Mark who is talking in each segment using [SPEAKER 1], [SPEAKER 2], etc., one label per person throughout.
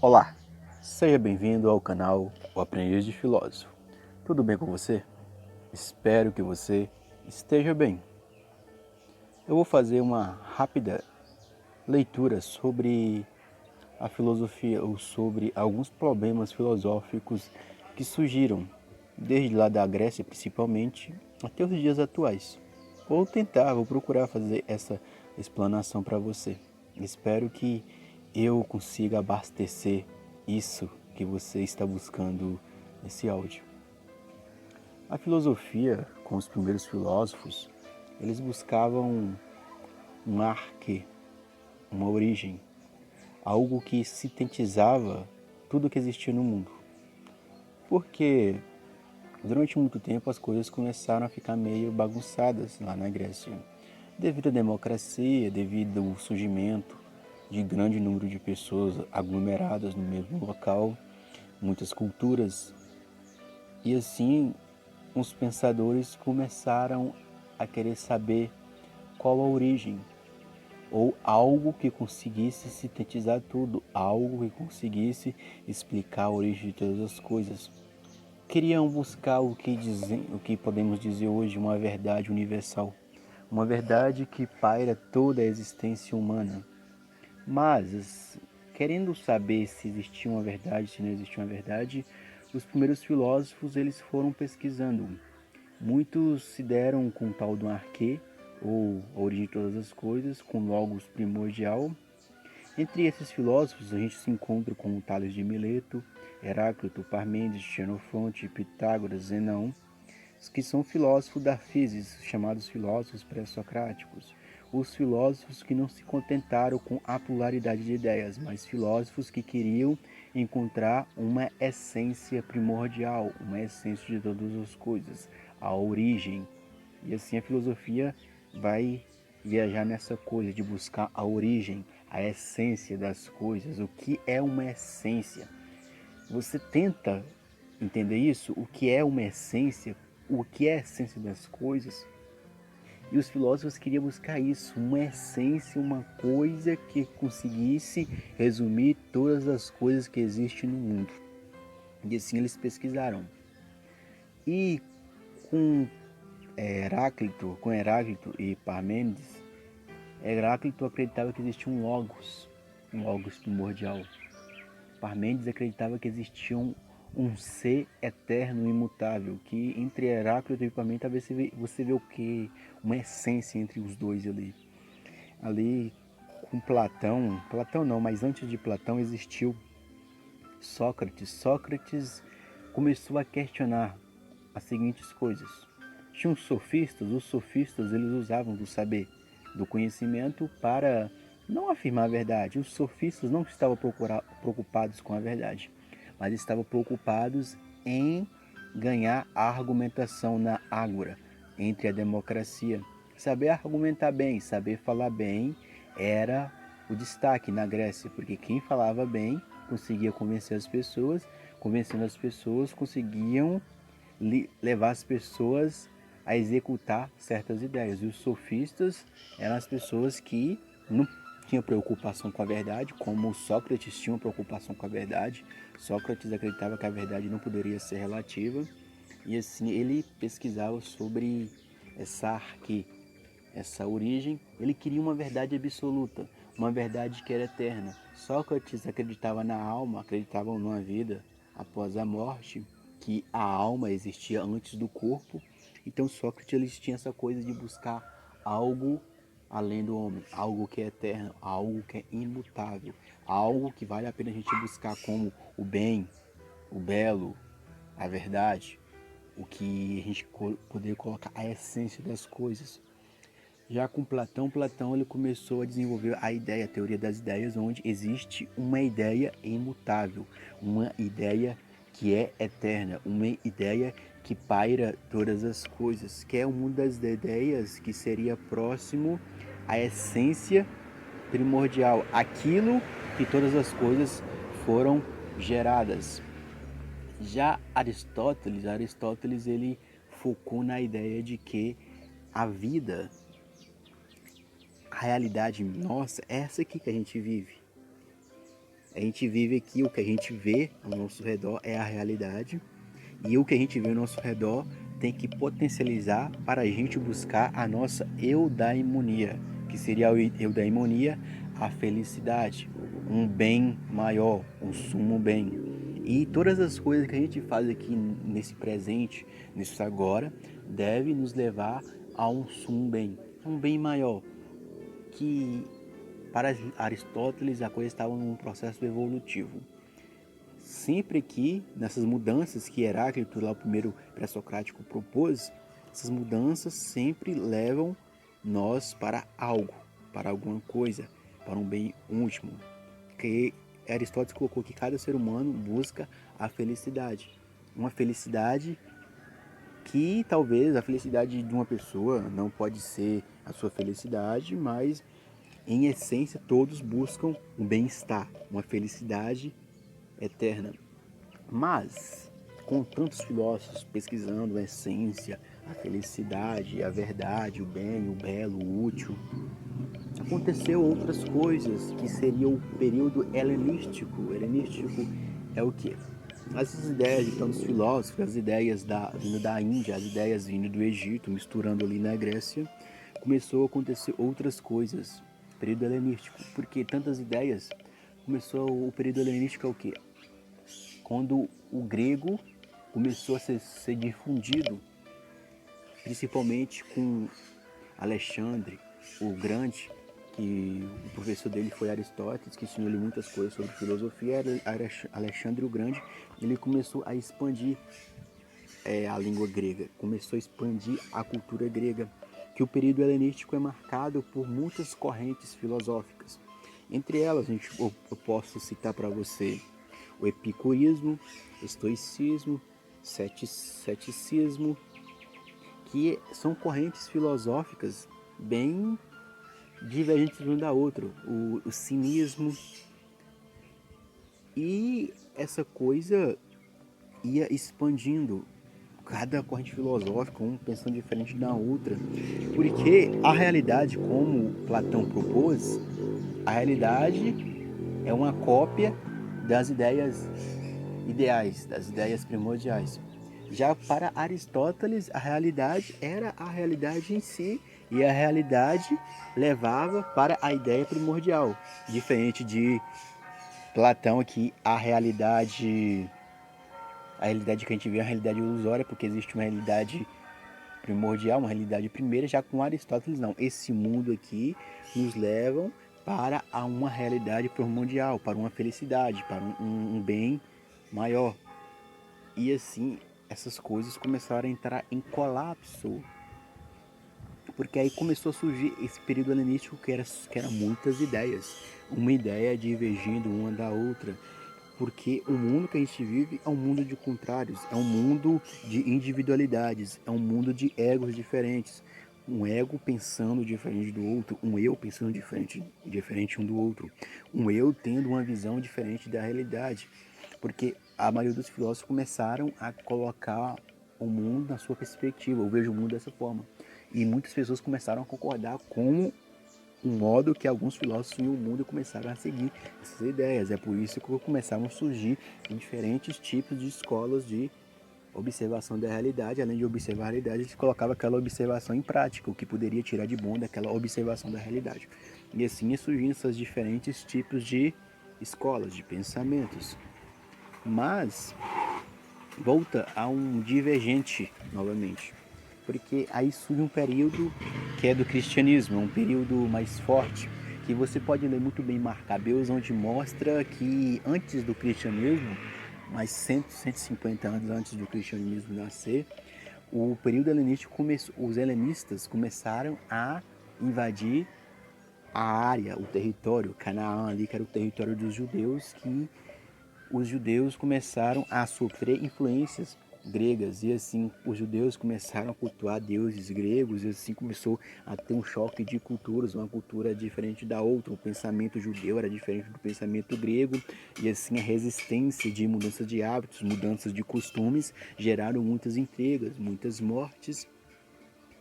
[SPEAKER 1] Olá, seja bem-vindo ao canal O Aprendiz de Filósofo. Tudo bem com você? Espero que você esteja bem. Eu vou fazer uma rápida leitura sobre a filosofia ou sobre alguns problemas filosóficos que surgiram desde lá da Grécia principalmente até os dias atuais. Vou procurar fazer essa explanação para você. Espero que eu consiga abastecer isso que você está buscando nesse áudio. A filosofia, com os primeiros filósofos, eles buscavam um arque, uma origem, algo que sintetizava tudo que existia no mundo. Porque durante muito tempo as coisas começaram a ficar meio bagunçadas lá na Grécia, devido à democracia, devido ao surgimento de grande número de pessoas aglomeradas no mesmo local, muitas culturas. E assim, os pensadores começaram a querer saber qual a origem, ou algo que conseguisse sintetizar tudo, algo que conseguisse explicar a origem de todas as coisas. Queriam buscar o que podemos dizer hoje uma verdade universal, uma verdade que paira toda a existência humana. Mas, querendo saber se existia uma verdade, se não existia uma verdade, os primeiros filósofos eles foram pesquisando. Muitos se deram com o tal do arquê, ou a origem de todas as coisas, com logos primordial. Entre esses filósofos a gente se encontra com Tales de Mileto, Heráclito, Parmênides, Xenofonte, Pitágoras, Zenão, que são filósofos da física, chamados filósofos pré-socráticos. Os filósofos que não se contentaram com a pluralidade de ideias, mas filósofos que queriam encontrar uma essência primordial, uma essência de todas as coisas, a origem. E assim a filosofia vai viajar nessa coisa de buscar a origem, a essência das coisas, o que é uma essência. Você tenta entender isso? O que é uma essência? O que é a essência das coisas? E os filósofos queriam buscar isso, uma essência, uma coisa que conseguisse resumir todas as coisas que existem no mundo. E assim eles pesquisaram. E com Heráclito e Parmênides, Heráclito acreditava que existia um logos primordial. Parmênides acreditava que existia um ser eterno e imutável, que entre Heráclito e Parmênides talvez você vê o que? Uma essência entre os dois ali. Ali com Platão não, mas antes de Platão existiu Sócrates. Sócrates começou a questionar as seguintes coisas. Tinha os sofistas eles usavam do saber, do conhecimento para não afirmar a verdade. Os sofistas não estavam preocupados com a verdade, mas estavam preocupados em ganhar a argumentação na ágora, entre a democracia. Saber argumentar bem, saber falar bem era o destaque na Grécia, porque quem falava bem conseguia convencer as pessoas, convencendo as pessoas conseguiam levar as pessoas a executar certas ideias. E os sofistas eram as pessoas que não tinham preocupação com a verdade, como Sócrates tinha preocupação com a verdade. Sócrates acreditava que a verdade não poderia ser relativa, e assim ele pesquisava sobre essa arque, essa origem. Ele queria uma verdade absoluta, uma verdade que era eterna. Sócrates acreditava na alma, acreditava numa vida após a morte, que a alma existia antes do corpo. Então Sócrates eles tinha essa coisa de buscar algo além do homem, algo que é eterno, algo que é imutável, algo que vale a pena a gente buscar, como o bem, o belo, a verdade, o que a gente poderia colocar a essência das coisas. Já com Platão ele começou a desenvolver a ideia, a teoria das ideias, onde existe uma ideia imutável, uma ideia que é eterna, uma ideia que paira todas as coisas, que é o mundo das ideias que seria próximo à essência primordial, aquilo que todas as coisas foram geradas. Já Aristóteles ele focou na ideia de que a vida, a realidade nossa é essa aqui que a gente vive. A gente vive aqui, o que a gente vê ao nosso redor é a realidade, e o que a gente vê ao nosso redor tem que potencializar para a gente buscar a nossa eudaimonia, que seria a eudaimonia, a felicidade, um bem maior, um sumo bem. E todas as coisas que a gente faz aqui nesse presente, nisso agora, deve nos levar a um sumo bem, um bem maior, que para Aristóteles a coisa estava num processo evolutivo. Sempre que nessas mudanças que Heráclito, lá o primeiro pré-socrático, propôs, essas mudanças sempre levam nós para algo, para alguma coisa, para um bem último. Que Aristóteles colocou que cada ser humano busca a felicidade. Uma felicidade que talvez a felicidade de uma pessoa não pode ser a sua felicidade, mas em essência todos buscam um bem-estar, uma felicidade eterna. Mas, com tantos filósofos pesquisando a essência, a felicidade, a verdade, o bem, o belo, o útil, aconteceu outras coisas que seria o período helenístico. O helenístico é o quê? As ideias de tantos filósofos, as ideias vindo da Índia, as ideias vindo do Egito, misturando ali na Grécia, começou a acontecer outras coisas. Período helenístico. Porque tantas ideias, começou o período helenístico é o quê? Quando o grego começou a ser difundido, principalmente com Alexandre o Grande, que o professor dele foi Aristóteles, que ensinou ele muitas coisas sobre filosofia. Alexandre o Grande, ele começou a expandir a língua grega, começou a expandir a cultura grega, que o período helenístico é marcado por muitas correntes filosóficas. Entre elas, eu posso citar para você o epicurismo, estoicismo, ceticismo, que são correntes filosóficas bem divergentes uma da outra. O cinismo, e essa coisa ia expandindo, cada corrente filosófica, um pensando diferente da outra, porque a realidade, como Platão propôs, a realidade é uma cópia das ideias ideais, das ideias primordiais. Já para Aristóteles, a realidade era a realidade em si, e a realidade levava para a ideia primordial, diferente de Platão, que a realidade que a gente vê é uma realidade ilusória, porque existe uma realidade primordial, uma realidade primeira. Já com Aristóteles não, esse mundo aqui nos leva para uma realidade primordial, para uma felicidade, para um bem maior. E assim, essas coisas começaram a entrar em colapso, porque aí começou a surgir esse período helenístico que era muitas ideias, uma ideia divergindo uma da outra, porque o mundo que a gente vive é um mundo de contrários, é um mundo de individualidades, é um mundo de egos diferentes, um ego pensando diferente do outro, um eu pensando diferente um do outro, um eu tendo uma visão diferente da realidade, porque a maioria dos filósofos começaram a colocar o mundo na sua perspectiva. Eu vejo o mundo dessa forma. E muitas pessoas começaram a concordar com o modo que alguns filósofos e o mundo começaram a seguir essas ideias. É por isso que começaram a surgir diferentes tipos de escolas de observação da realidade. Além de observar a realidade, eles colocavam aquela observação em prática, o que poderia tirar de bom daquela observação da realidade. E assim surgindo esses diferentes tipos de escolas, de pensamentos. Mas volta a um divergente novamente, porque aí surge um período que é do cristianismo, um período mais forte, que você pode ler muito bem Macabeus, onde mostra que antes do cristianismo, mais 100, 150 anos antes do cristianismo nascer, o período helenístico começou, os helenistas começaram a invadir a área, o território, Canaã ali, que era o território dos judeus, que os judeus começaram a sofrer influências gregas, e assim os judeus começaram a cultuar deuses gregos, e assim começou a ter um choque de culturas, uma cultura diferente da outra. O pensamento judeu era diferente do pensamento grego, e assim a resistência de mudanças de hábitos, mudanças de costumes geraram muitas intrigas, muitas mortes.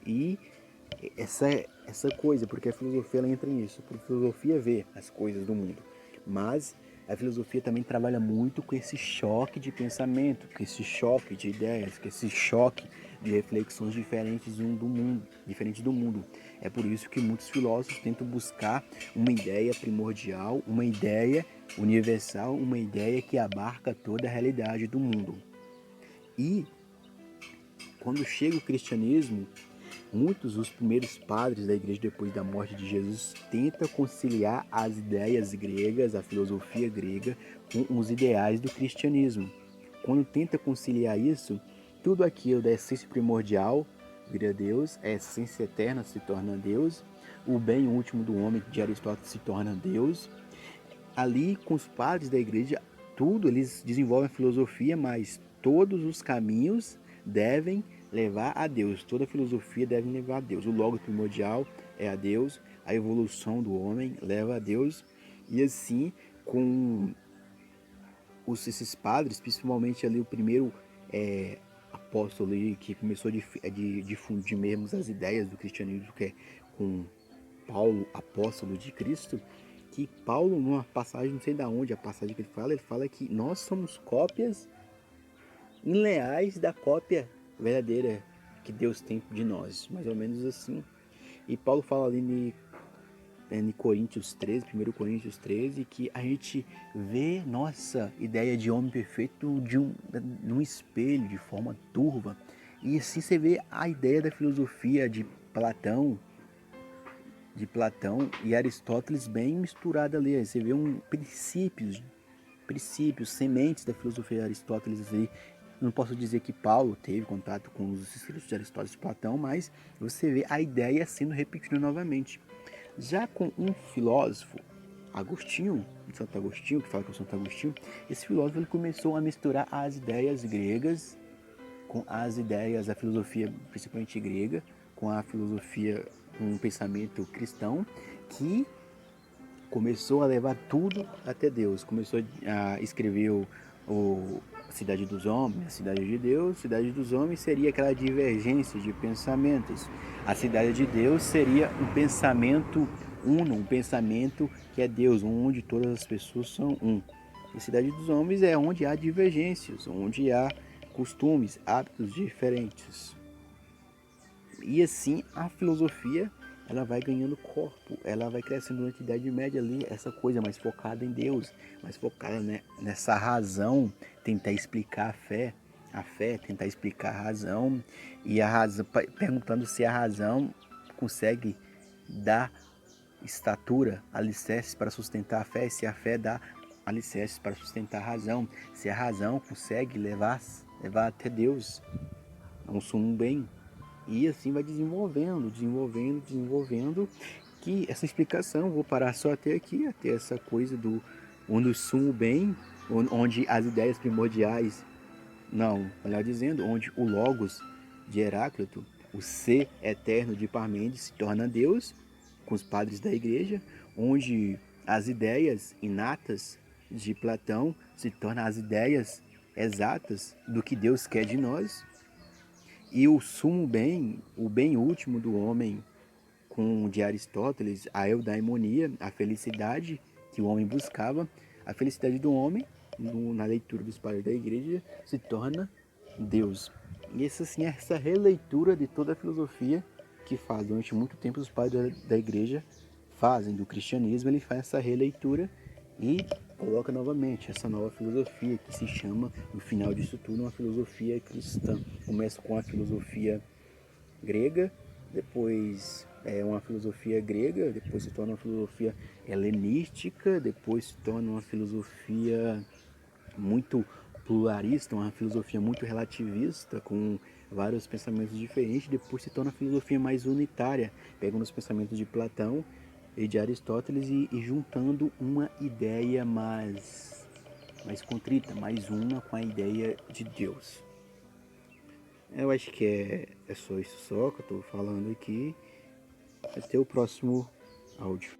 [SPEAKER 1] E essa coisa, porque a filosofia ela entra nisso, a filosofia vê as coisas do mundo, mas A filosofia também trabalha muito com esse choque de pensamento, com esse choque de ideias, com esse choque de reflexões diferentes do mundo. É por isso que muitos filósofos tentam buscar uma ideia primordial, uma ideia universal, uma ideia que abarca toda a realidade do mundo. E quando chega o cristianismo, muitos dos primeiros padres da igreja depois da morte de Jesus tentam conciliar as ideias gregas, a filosofia grega, com os ideais do cristianismo. Quando tenta conciliar isso, tudo aquilo da essência primordial vira Deus, a essência eterna se torna Deus, o bem último do homem de Aristóteles se torna Deus. Ali, com os padres da igreja, tudo eles desenvolvem a filosofia, mas todos os caminhos devem levar a Deus. Toda a filosofia deve levar a Deus. O logos primordial é a Deus, a evolução do homem leva a Deus. E assim, com esses padres, principalmente ali o primeiro apóstolo ali, que começou a difundir mesmo as ideias do cristianismo, que é com Paulo, apóstolo de Cristo, que Paulo, numa passagem, não sei de onde, a passagem que ele fala que nós somos cópias inleais da cópia verdadeira que Deus tem de nós, mais ou menos assim. E Paulo fala ali em Coríntios 13, 1 Coríntios 13, que a gente vê nossa ideia de homem perfeito num espelho, de forma turva. E assim você vê a ideia da filosofia de Platão e Aristóteles bem misturada ali. Você vê princípios, sementes da filosofia de Aristóteles ali. Não posso dizer que Paulo teve contato com os escritos de Aristóteles e Platão, mas você vê a ideia sendo repetida novamente. Já com um filósofo, Agostinho, Santo Agostinho, que fala que é o Santo Agostinho, esse filósofo ele começou a misturar as ideias gregas com as ideias da filosofia, principalmente grega, com a filosofia, com um pensamento cristão, que começou a levar tudo até Deus. Começou a escrever a Cidade dos Homens, a Cidade de Deus. A Cidade dos Homens seria aquela divergência de pensamentos. A Cidade de Deus seria um pensamento uno, um pensamento que é Deus, onde todas as pessoas são um. E a Cidade dos Homens é onde há divergências, onde há costumes, hábitos diferentes. E assim a filosofia ela vai ganhando corpo, ela vai crescendo durante a Idade Média ali, essa coisa mais focada em Deus, mais focada, né, nessa razão, tentar explicar a fé, tentar explicar a razão, e a razão, perguntando se a razão consegue dar estatura, alicerces para sustentar a fé, se a fé dá alicerces para sustentar a razão, se a razão consegue levar até Deus, um sumo bem. E assim vai desenvolvendo, que essa explicação, vou parar só até aqui, até essa coisa do onde o sumo bem, onde as ideias primordiais, não, melhor dizendo, onde o logos de Heráclito, o ser eterno de Parmênides se torna Deus, com os padres da igreja, onde as ideias inatas de Platão se tornam as ideias exatas do que Deus quer de nós. E o sumo bem, o bem último do homem, com o de Aristóteles, a eudaimonia, a felicidade que o homem buscava, a felicidade do homem, na leitura dos padres da igreja, se torna Deus. E essa releitura de toda a filosofia que faz durante muito tempo os padres da igreja fazem do cristianismo, ele faz essa releitura e coloca novamente essa nova filosofia que se chama, no final disso tudo, uma filosofia cristã. Começa com a filosofia grega, depois uma filosofia grega, depois se torna uma filosofia helenística, depois se torna uma filosofia muito pluralista, uma filosofia muito relativista, com vários pensamentos diferentes, depois se torna uma filosofia mais unitária, pegando os pensamentos de Platão e de Aristóteles e juntando uma ideia mais contrita, mais una com a ideia de Deus. Eu acho que é só isso só que eu estou falando aqui. Até o próximo áudio.